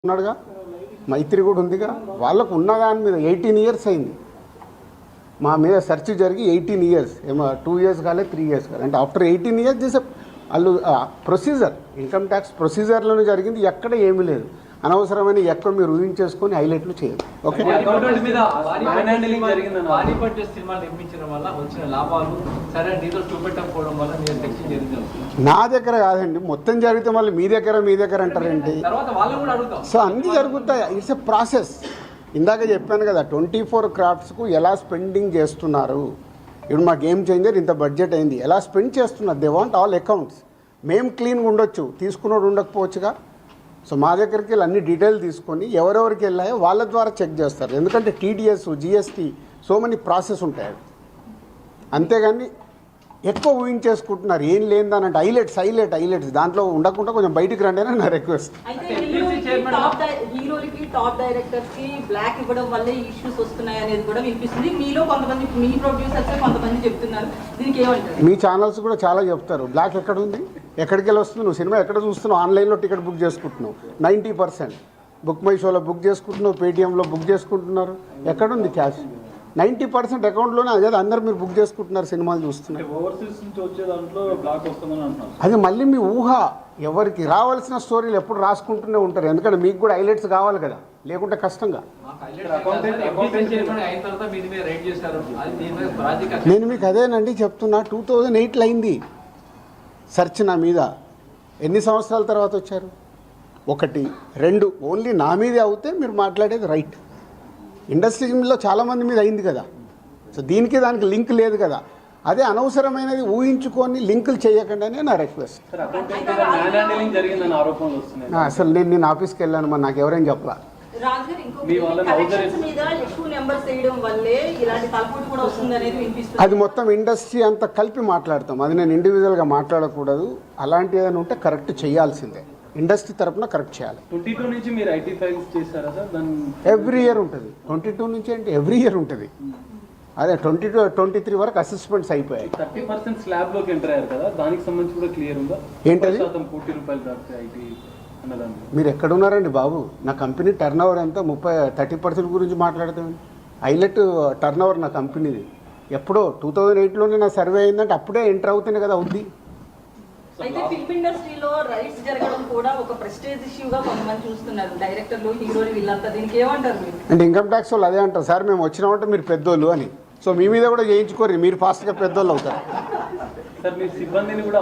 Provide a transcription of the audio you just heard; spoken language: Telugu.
ఉన్నాడుగా, మైత్రి కూడా ఉందిగా. వాళ్ళకు ఉన్న దాని మీద 18 ఇయర్స్ అయింది. మా మీద సెర్చ్ జరిగి 18 ఇయర్స్, ఏమో 2 ఇయర్స్ కాలే, 3 ఇయర్స్ కాలే. అంటే ఆఫ్టర్ 18 ఇయర్స్ చేసే వాళ్ళు ప్రొసీజర్, ఇన్కమ్ ట్యాక్స్ ప్రొసీజర్లోనే జరిగింది. ఎక్కడ ఏమీ లేదు. అనవసరమైన ఎక్కడ మీరు ఊహించేసుకొని హైలైట్లు చేయదు. ఓకే, నా దగ్గర కాదండి, మొత్తం జరిగితే మళ్ళీ మీ దగ్గర అంటారండి. సో అన్నీ జరుగుతాయి. It's a process. ఇందాక చెప్పాను కదా, 24 క్రాఫ్ట్స్కు ఎలా స్పెండింగ్ చేస్తున్నారు. ఇప్పుడు మా గేమ్ చేంజర్ ఇంత బడ్జెట్ అయింది, ఎలా స్పెండ్ చేస్తున్నారు. They want all accounts. మేము క్లీన్గా ఉండొచ్చు, తీసుకున్నోడు ఉండకపోవచ్చుగా. సో మా దగ్గరికి వెళ్ళి అన్ని డీటెయిల్ తీసుకొని ఎవరెవరికి వెళ్ళాయో వాళ్ళ ద్వారా చెక్ చేస్తారు. ఎందుకంటే TDS, GST, so many process ఉంటాయి. అంతేగాని ఎక్కువ ఊహించేసుకుంటున్నారు. ఏం లేదని అంటే హైలైట్స్ దాంట్లో ఉండకుండా కొంచెం బయటికి రండి అని నా రిక్వెస్ట్. హీరోలకి, టాప్ డైరెక్టర్స్ కి బ్లాక్ ఇవ్వడం వల్ల ఇష్యూస్ వస్తున్నాయి అనేది కూడా వినిపిస్తుంది. మీలో కొంతమంది, మీ ప్రొడ్యూసర్స్ కొంతమంది చెప్తున్నారు. దీనికి ఏమంటారు? మీ ఛానల్స్ కూడా చాలా చెప్తారు. బ్లాక్ ఎక్కడ ఉంది, ఎక్కడికి వెళ్ళి వస్తుంది, నువ్వు సినిమా ఎక్కడ చూస్తున్నావు, ఆన్లైన్లో టికెట్ బుక్ చేసుకుంటున్నావు. 90% బుక్ మై షోలో బుక్ చేసుకుంటున్నావు, పేటీఎంలో బుక్ చేసుకుంటున్నారు. ఎక్కడుంది క్యాష్? 90% అకౌంట్లోనే. అదే అందరు మీరు బుక్ చేసుకుంటున్నారు, సినిమాలు చూస్తున్నారు. అది మళ్ళీ మీ ఊహ. ఎవరికి రావాల్సిన స్టోరీలు ఎప్పుడు రాసుకుంటూనే ఉంటారు. ఎందుకంటే మీకు కూడా హైలైట్స్ కావాలి కదా, లేకుంటే కష్టంగా. నేను మీకు అదేనండి చెప్తున్నా, 2008లో అయింది సెర్చ్ నా మీద. ఎన్ని సంవత్సరాల తర్వాత వచ్చారు? 1, 2 ఓన్లీ నా మీదే అవుతే మీరు మాట్లాడేది రైట్. ఇండస్ట్రీలో చాలామంది మీద అయింది కదా. సో దీనికి దానికి లింక్ లేదు కదా. అదే అనవసరమైనది ఊహించుకొని లింకులు చేయకండి అని నా రిక్వెస్ట్. అసలు నేను ఆఫీస్కి వెళ్ళాను, మరి నాకు ఎవరైనా చెప్పలా. అది మొత్తం ఇండస్ట్రీ అంతా కలిపి మాట్లాడతాం. అది నేను ఇండివిజువల్గా మాట్లాడకూడదు. అలాంటి ఏదైనా ఉంటే కరెక్ట్ చేయాల్సిందే. ఇండస్ట్రీ తరఫున కరెక్ట్ చేయాలి. 22 నుంచి మీరు ఐటీ ఫైల్స్ చేశారా సార్? ఎవ్రీ ఇయర్ ఉంటుంది. 22 నుంచి అంటే ఎవ్రీ ఇయర్ ఉంటుంది. అదే 22, 23 వరకు అసెస్మెంట్స్ అయిపోయాయి. 30% స్లాబ్లోకి ఎంటర్ అయ్యారు కదా, దానికి సంబంధించి కూడా క్లియర్ ఉందా? ఏంటది? ₹1 దాటితే ఐటీ అన్నదాన్ని. మీరు ఎక్కడున్నారండి బాబు? నా కంపెనీ టర్న్ ఓవర్ ఎంత? 30% గురించి మాట్లాడతాం. హైలైట్ టర్న్ ఓవర్ నా కంపెనీది. ఎప్పుడో 2008లోనే నా సర్వే అయిందంటే అప్పుడే ఎంటర్ అవుతుంది కదా ఉంది. అయితే ఫిల్మ్ ఇండస్ట్రీలో రైట్స్ జరగడం కూడా ఒక ప్రెస్టేజ్ ఇష్యూగా కొంతమంది చూస్తున్నారు. డైరెక్టర్లు, హీరోలు వీళ్ళంతా దీనికి ఏమంటారు మీరు? అంటే ఇన్కమ్ ట్యాక్స్ వాళ్ళు అదే అంటారు, సార్ మేము వచ్చినామంటే మీరు పెద్దోళ్ళు అని. సో మీ మీద కూడా చేయించుకోరు, మీరు ఫాస్ట్గా పెద్దోళ్ళు అవుతారు. సార్ మీ సిబ్బందిని కూడా